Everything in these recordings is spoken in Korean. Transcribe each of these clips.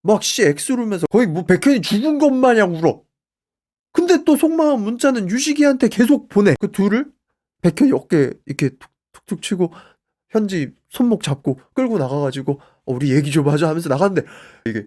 막 X룸에서 거의 뭐 백현이 죽은 것 마냥 울어. 근데 또 속마음 문자는 유식이한테 계속 보내. 그 둘을 백현이 어깨 이렇게 툭툭 치고 현지 손목 잡고 끌고 나가가지고 우리 얘기 좀 하자 하면서 나갔는데 이게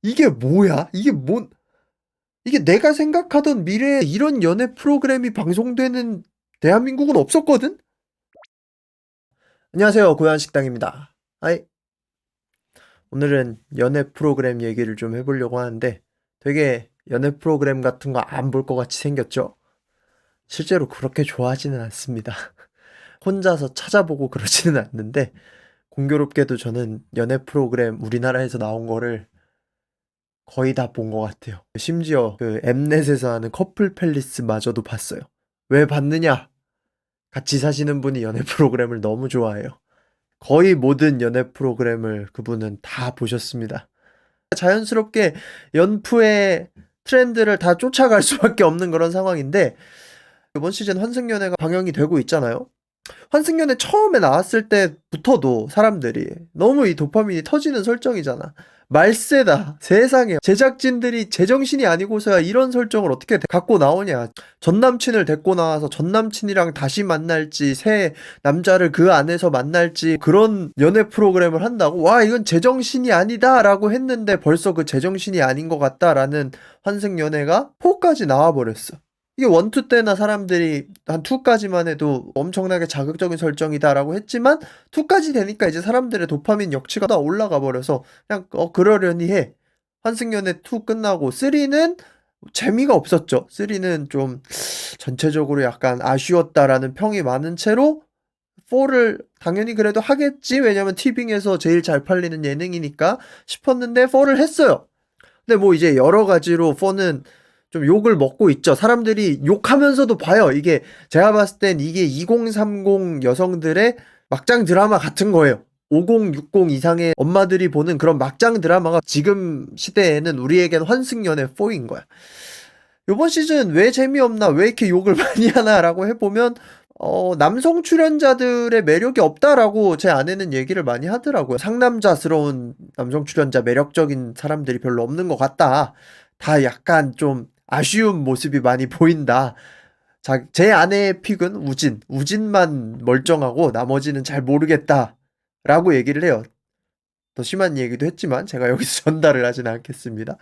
이게 뭐야? 이게 내가 생각하던 미래에 이런 연애 프로그램이 방송되는 대한민국은 없었거든? 안녕하세요, 고양식당입니다. 하이. 오늘은 연애 프로그램 얘기를 좀 해보려고 하는데 되게 연애 프로그램 같은 거 안 볼 것 같이 생겼죠? 실제로 그렇게 좋아하지는 않습니다. 혼자서 찾아보고 그러지는 않는데 공교롭게도 저는 연애 프로그램 우리나라에서 나온 거를 거의 다 본 것 같아요. 심지어 그 엠넷에서 하는 커플 팰리스마저도 봤어요. 왜 봤느냐? 같이 사시는 분이 연애 프로그램을 너무 좋아해요. 거의 모든 연애 프로그램을 그분은 다 보셨습니다. 자연스럽게 연프의 트렌드를 다 쫓아갈 수밖에 없는 그런 상황인데 이번 시즌 환승연애가 방영이 되고 있잖아요. 환승연애 처음에 나왔을 때부터도 사람들이 너무 이 도파민이 터지는 설정이잖아. 말세다. 세상에. 제작진들이 제정신이 아니고서야 이런 설정을 어떻게 갖고 나오냐. 전 남친을 데리고 나와서 전 남친이랑 다시 만날지, 새 남자를 그 안에서 만날지, 그런 연애 프로그램을 한다고? 와, 이건 제정신이 아니다. 라고 했는데 벌써 그 제정신이 아닌 것 같다라는 환승연애가 4까지 나와버렸어. 이게 1, 2 때나 사람들이 한 2까지만 해도 엄청나게 자극적인 설정이다라고 했지만 2까지 되니까 이제 사람들의 도파민 역치가 다 올라가 버려서 그냥 그러려니 해. 환승연애 2 끝나고 3는 재미가 없었죠. 3는 좀 전체적으로 약간 아쉬웠다라는 평이 많은 채로 4를 당연히 그래도 하겠지. 왜냐면 티빙에서 제일 잘 팔리는 예능이니까 싶었는데 4를 했어요. 근데 뭐 이제 여러 가지로 4는 좀 욕을 먹고 있죠. 사람들이 욕하면서도 봐요. 이게 제가 봤을 땐 이게 2030 여성들의 막장 드라마 같은 거예요. 50, 60 이상의 엄마들이 보는 그런 막장 드라마가 지금 시대에는 우리에겐 환승연애 4인 거야. 요번 시즌 왜 재미없나, 왜 이렇게 욕을 많이 하나라고 해보면 남성 출연자들의 매력이 없다라고 제 아내는 얘기를 많이 하더라고요. 상남자스러운 남성 출연자, 매력적인 사람들이 별로 없는 것 같다. 다 약간 좀 아쉬운 모습이 많이 보인다. 제 아내의 픽은 우진. 우진만 멀쩡하고 나머지는 잘 모르겠다. 라고 얘기를 해요. 더 심한 얘기도 했지만 제가 여기서 전달을 하진 않겠습니다.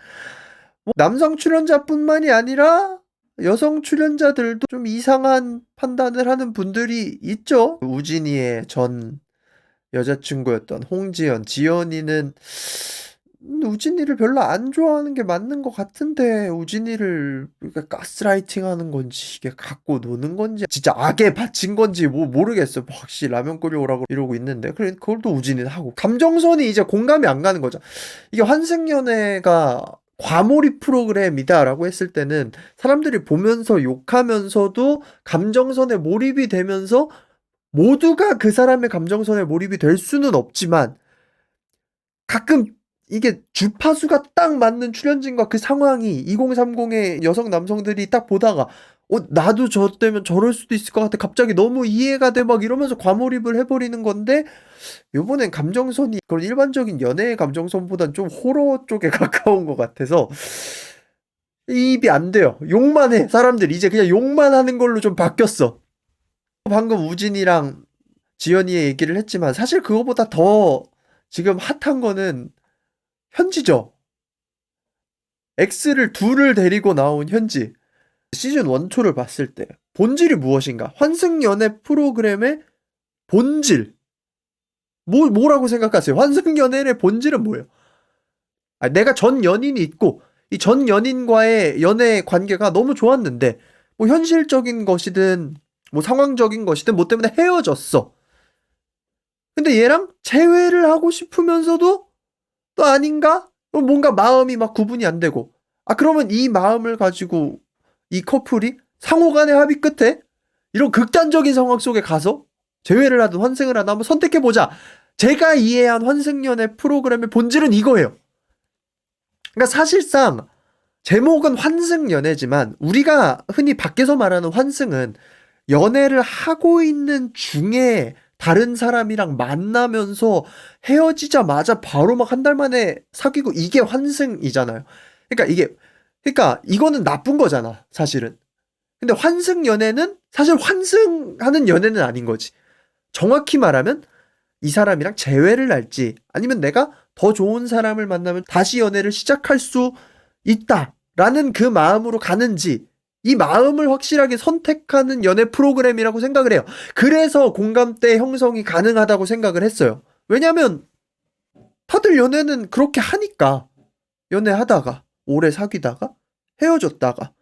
뭐 남성 출연자뿐만이 아니라 여성 출연자들도 좀 이상한 판단을 하는 분들이 있죠. 우진이의 전 여자친구였던 홍지연, 지연이는 우진이를 별로 안 좋아하는 게 맞는 것 같은데 우진이를 가스라이팅 하는 건지 이게 갖고 노는 건지 진짜 악에 바친 건지 뭐 모르겠어. 확실히 라면 끓여오라고 이러고 있는데 그래 그걸 또 우진이는 하고 감정선이 이제 공감이 안 가는 거죠. 이게 환승연애가 과몰입 프로그램이다라고 했을 때는 사람들이 보면서 욕하면서도 감정선에 몰입이 되면서 모두가 그 사람의 감정선에 몰입이 될 수는 없지만 가끔 이게 주파수가 딱 맞는 출연진과 그 상황이 2030의 여성 남성들이 딱 보다가 나도 저 때면 저럴 수도 있을 것 같아. 갑자기 너무 이해가 돼. 막 이러면서 과몰입을 해버리는 건데 요번엔 감정선이 그런 일반적인 연애의 감정선보단 좀 호러 쪽에 가까운 것 같아서 입이 안 돼요. 욕만 해. 사람들 이제 그냥 욕만 하는 걸로 좀 바뀌었어. 방금 우진이랑 지연이의 얘기를 했지만 사실 그거보다 더 지금 핫한 거는 현지죠. X를 둘을 데리고 나온 현지. 시즌 1, 2를 봤을 때 본질이 무엇인가? 환승연애 프로그램의 본질. 뭐라고 생각하세요? 환승연애의 본질은 뭐예요? 내가 전 연인이 있고 이 전 연인과의 연애 관계가 너무 좋았는데 뭐 현실적인 것이든 뭐 상황적인 것이든 뭐 때문에 헤어졌어. 근데 얘랑 재회를 하고 싶으면서도 또 아닌가? 뭔가 마음이 막 구분이 안 되고. 그러면 이 마음을 가지고 이 커플이 상호 간의 합의 끝에 이런 극단적인 상황 속에 가서 재회를 하든 환승을 하든 한번 선택해보자. 제가 이해한 환승연애 프로그램의 본질은 이거예요. 그러니까 사실상 제목은 환승연애지만 우리가 흔히 밖에서 말하는 환승은 연애를 하고 있는 중에 다른 사람이랑 만나면서 헤어지자마자 바로 막 한 달 만에 사귀고 이게 환승이잖아요. 그러니까 이거는 나쁜 거잖아, 사실은. 근데 환승 연애는 사실 환승하는 연애는 아닌 거지. 정확히 말하면 이 사람이랑 재회를 할지 아니면 내가 더 좋은 사람을 만나면 다시 연애를 시작할 수 있다라는 그 마음으로 가는지 이 마음을 확실하게 선택하는 연애 프로그램이라고 생각을 해요. 그래서 공감대 형성이 가능하다고 생각을 했어요. 왜냐면 다들 연애는 그렇게 하니까. 연애하다가 오래 사귀다가 헤어졌다가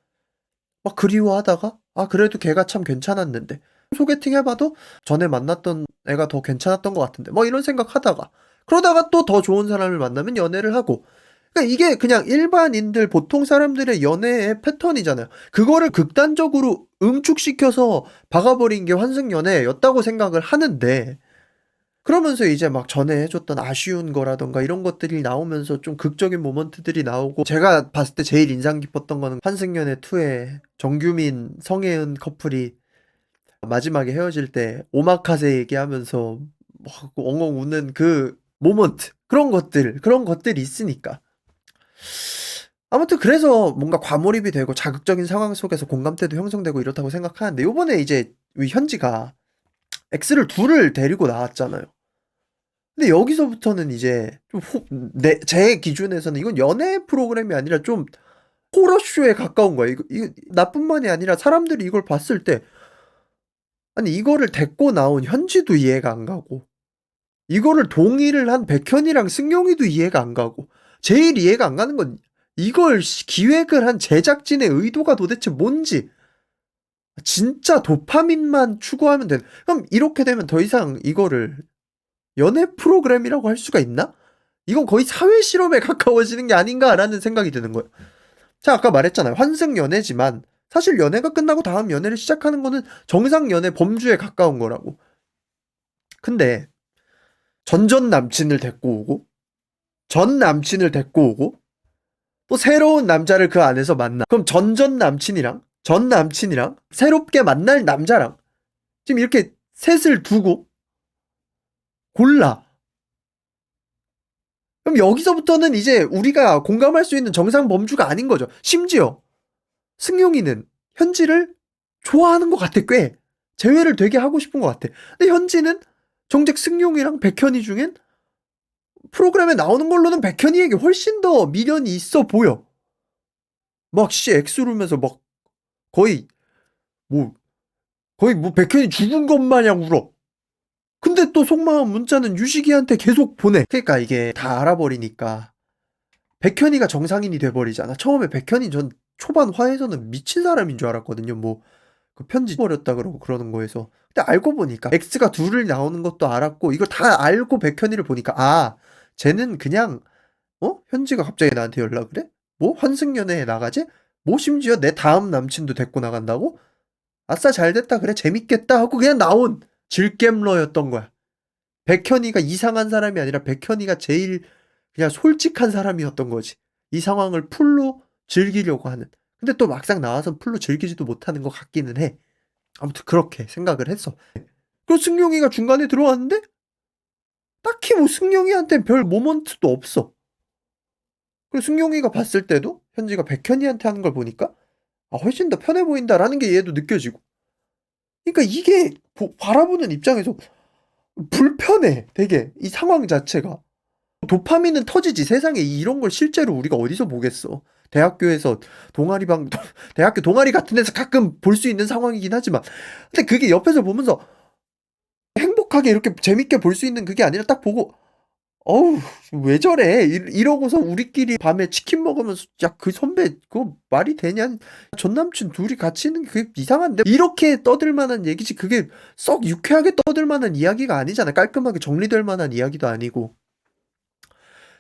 막 그리워하다가 그래도 걔가 참 괜찮았는데 소개팅 해봐도 전에 만났던 애가 더 괜찮았던 것 같은데 뭐 이런 생각하다가 그러다가 또 더 좋은 사람을 만나면 연애를 하고, 그러니까 이게 그냥 일반인들 보통 사람들의 연애의 패턴이잖아요. 그거를 극단적으로 응축시켜서 박아버린 게 환승연애였다고 생각을 하는데, 그러면서 이제 막 전에 해줬던 아쉬운 거라던가 이런 것들이 나오면서 좀 극적인 모먼트들이 나오고, 제가 봤을 때 제일 인상 깊었던 거는 환승연애 2의 정규민, 성혜은 커플이 마지막에 헤어질 때 오마카세 얘기하면서 막 엉엉 우는 그 모먼트, 그런 것들이 있으니까. 아무튼 그래서 뭔가 과몰입이 되고 자극적인 상황 속에서 공감대도 형성되고 이렇다고 생각하는데, 요번에 이제 우리 현지가 X를 둘을 데리고 나왔잖아요. 근데 여기서부터는 이제 좀 제 기준에서는 이건 연애 프로그램이 아니라 좀 호러쇼에 가까운 거예요. 이거 나뿐만이 아니라 사람들이 이걸 봤을 때, 아니 이거를 데리고 나온 현지도 이해가 안 가고, 이거를 동의를 한 백현이랑 승용이도 이해가 안 가고, 제일 이해가 안 가는 건 이걸 기획을 한 제작진의 의도가 도대체 뭔지. 진짜 도파민만 추구하면 돼. 그럼 이렇게 되면 더 이상 이거를 연애 프로그램이라고 할 수가 있나? 이건 거의 사회 실험에 가까워지는 게 아닌가라는 생각이 드는 거예요. 자, 아까 말했잖아요. 환승 연애지만 사실 연애가 끝나고 다음 연애를 시작하는 거는 정상 연애 범주에 가까운 거라고. 근데 전 남친을 데리고 오고, 전 남친을 데리고 오고, 또 새로운 남자를 그 안에서 만나. 그럼 전 남친이랑 새롭게 만날 남자랑 지금 이렇게 셋을 두고 골라. 그럼 여기서부터는 이제 우리가 공감할 수 있는 정상 범주가 아닌 거죠. 심지어 승용이는 현지를 좋아하는 것 같아, 꽤. 재회를 되게 하고 싶은 것 같아. 근데 현지는 정작 승용이랑 백현이 중엔 프로그램에 나오는 걸로는 백현이에게 훨씬 더 미련이 있어 보여. 막 엑스룸에서 막 거의 뭐 백현이 죽은 것 마냥 울어. 근데 또 속마음 문자는 유식이한테 계속 보내. 그러니까 이게 다 알아버리니까 백현이가 정상인이 돼버리잖아. 처음에 백현이 전 초반 화에서는 미친 사람인 줄 알았거든요. 뭐 그 편지 버렸다 그러고 그러는 거에서. 근데 알고 보니까 X가 둘을 나오는 것도 알았고, 이걸 다 알고 백현이를 보니까 쟤는 그냥 현지가 갑자기 나한테 연락을 해? 뭐 환승연애에 나가지? 뭐 심지어 내 다음 남친도 데리고 나간다고? 아싸 잘됐다, 그래 재밌겠다 하고 그냥 나온 질겜러였던 거야. 백현이가 이상한 사람이 아니라 백현이가 제일 그냥 솔직한 사람이었던 거지. 이 상황을 풀로 즐기려고 하는. 근데 또 막상 나와서 풀로 즐기지도 못하는 것 같기는 해. 아무튼 그렇게 생각을 했어. 그리고 승용이가 중간에 들어왔는데 딱히 뭐 승용이한테 별 모먼트도 없어. 그리고 승용이가 봤을 때도 현지가 백현이한테 하는 걸 보니까 훨씬 더 편해 보인다라는 게 얘도 느껴지고. 그러니까 이게 바라보는 입장에서 불편해, 되게 이 상황 자체가. 도파민은 터지지. 세상에 이런 걸 실제로 우리가 어디서 보겠어. 대학교에서 대학교 동아리 같은 데서 가끔 볼 수 있는 상황이긴 하지만, 근데 그게 옆에서 보면서 행복하게 이렇게 재밌게 볼 수 있는 그게 아니라 딱 보고 어우 왜 저래 이러고서 우리끼리 밤에 치킨 먹으면서 야 그 선배 그거 말이 되냐, 전 남친 둘이 같이 있는 게 그게 이상한데, 이렇게 떠들 만한 얘기지. 그게 썩 유쾌하게 떠들 만한 이야기가 아니잖아. 깔끔하게 정리될 만한 이야기도 아니고.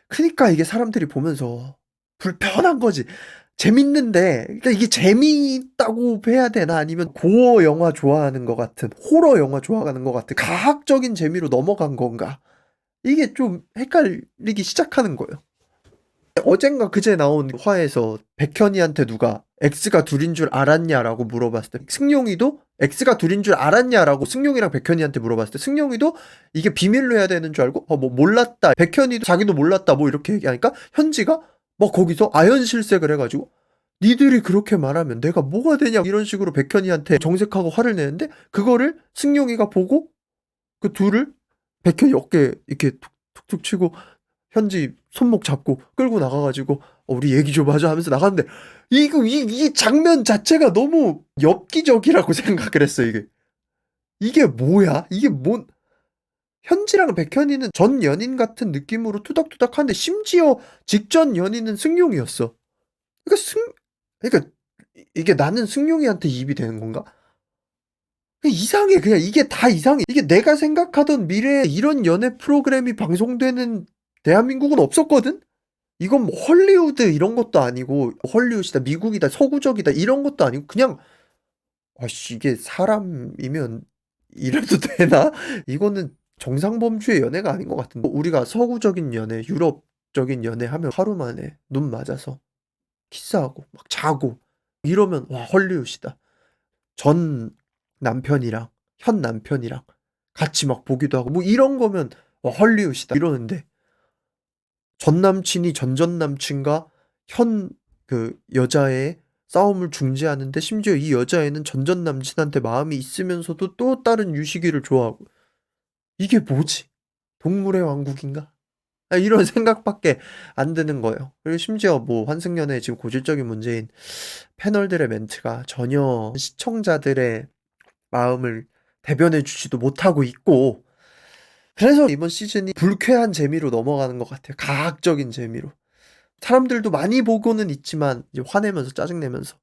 그러니까 이게 사람들이 보면서 불편한 거지. 재밌는데, 그러니까 이게 재미있다고 해야 되나 아니면 고어 영화 좋아하는 것 같은, 호러 영화 좋아하는 것 같은 가학적인 재미로 넘어간 건가, 이게 좀 헷갈리기 시작하는 거예요. 어젠가 그제 나온 화에서 백현이한테 누가 X가 둘인 줄 알았냐라고 물어봤을 때 승용이도 X가 둘인 줄 알았냐라고 승용이랑 백현이한테 물어봤을 때 승용이도 이게 비밀로 해야 되는 줄 알고 뭐 몰랐다. 백현이도 자기도 몰랐다 뭐 이렇게 얘기하니까 현지가 뭐 거기서 아연실색을 해가지고 니들이 그렇게 말하면 내가 뭐가 되냐 이런 식으로 백현이한테 정색하고 화를 내는데 그거를 승용이가 보고 그 둘을 백현이 어깨에 이렇게 툭툭툭 치고 현지 손목 잡고 끌고 나가가지고 우리 얘기 좀 하자 하면서 나갔는데 이 장면 자체가 너무 엽기적이라고 생각을 했어. 이게 뭐야? 이게 뭔 현지랑 백현이는 전 연인 같은 느낌으로 투닥투닥하는데 심지어 직전 연인은 승용이었어. 그러니까 이게 나는 승용이한테 입이 되는 건가? 이상해. 그냥 이게 다 이상해. 이게 내가 생각하던 미래에 이런 연애 프로그램이 방송되는 대한민국은 없었거든? 이건 뭐 헐리우드 이런 것도 아니고 헐리우드다, 미국이다, 서구적이다 이런 것도 아니고 그냥 아씨 이게 사람이면 이래도 되나? 이거는 정상범주의 연애가 아닌 것 같은데 우리가 서구적인 연애, 유럽적인 연애 하면 하루 만에 눈 맞아서 키스하고 막 자고 이러면 와 헐리우드이다. 전 남편이랑 현 남편이랑 같이 막 보기도 하고 뭐 이런 거면 와 헐리우드이다 이러는데 전 남친이 전 남친과 현 그 여자의 싸움을 중재하는데 심지어 이 여자애는 전 남친한테 마음이 있으면서도 또 다른 유식이를 좋아하고 이게 뭐지? 동물의 왕국인가? 이런 생각밖에 안 드는 거예요. 그리고 심지어 뭐 환승연애의 지금 고질적인 문제인 패널들의 멘트가 전혀 시청자들의 마음을 대변해 주지도 못하고 있고 그래서 이번 시즌이 불쾌한 재미로 넘어가는 것 같아요. 가학적인 재미로. 사람들도 많이 보고는 있지만 이제 화내면서 짜증내면서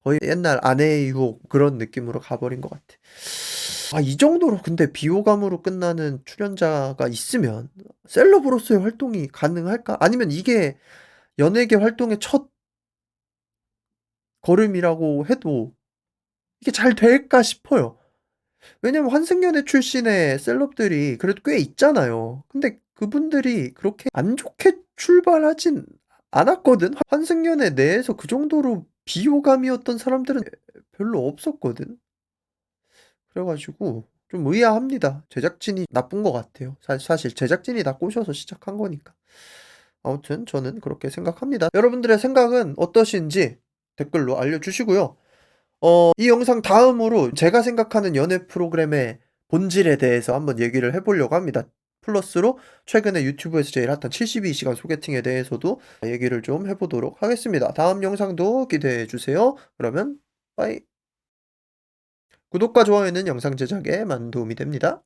거의 옛날 아내의 유혹 그런 느낌으로 가버린 것 같아. 이 정도로 근데 비호감으로 끝나는 출연자가 있으면 셀럽으로서의 활동이 가능할까? 아니면 이게 연예계 활동의 첫 걸음이라고 해도 이게 잘 될까 싶어요. 왜냐면 환승연애 출신의 셀럽들이 그래도 꽤 있잖아요. 근데 그분들이 그렇게 안 좋게 출발하진 않았거든. 환승연애 내에서 그 정도로 비호감이었던 사람들은 별로 없었거든. 그래가지고 좀 의아합니다. 제작진이 나쁜 것 같아요. 사실 제작진이 다 꼬셔서 시작한 거니까. 아무튼 저는 그렇게 생각합니다. 여러분들의 생각은 어떠신지 댓글로 알려주시고요. 이 영상 다음으로 제가 생각하는 연애 프로그램의 본질에 대해서 한번 얘기를 해보려고 합니다. 플러스로 최근에 유튜브에서 제일 핫한 72시간 소개팅에 대해서도 얘기를 좀 해보도록 하겠습니다. 다음 영상도 기대해주세요. 그러면 빠이. 구독과 좋아요는 영상 제작에 많은 도움이 됩니다.